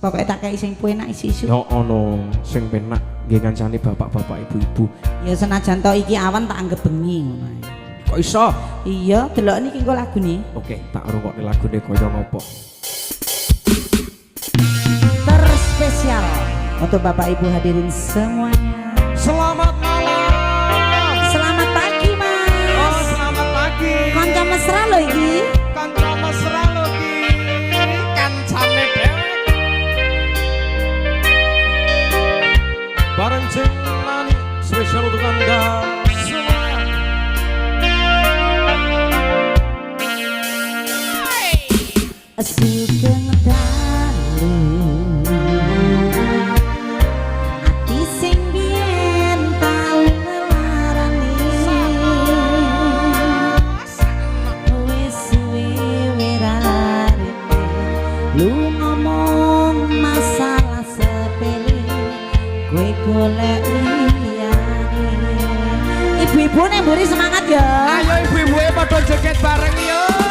Pokoknya tak kayak sing penak isu-isu. Ya ono sing penak nggih kancane bapak-bapak ibu-ibu. Ya senajan to iki awan tak anggap bengi ngono ae. Kok iso? Iya, delok niki engko lagune. Oke, tak rungokne lagune kaya ngopo. Terspesial untuk Bapak Ibu hadirin semuanya. Selamat malam. Selamat pagi, Mas. Oh, selamat pagi. Kanca mesra lho iki. Kanca mesra lho iki. Kancane dhewe. Bareng Jenani spesial untuk Anda semua. Sugeng dalu ati sing biyen tau ngelarani wis suwe rarete lu ngomong masalah sepele kowe golek liyane. Ibu-ibu nek mburi semangat ya. Ayo ibu-ibu padha joget bareng yo.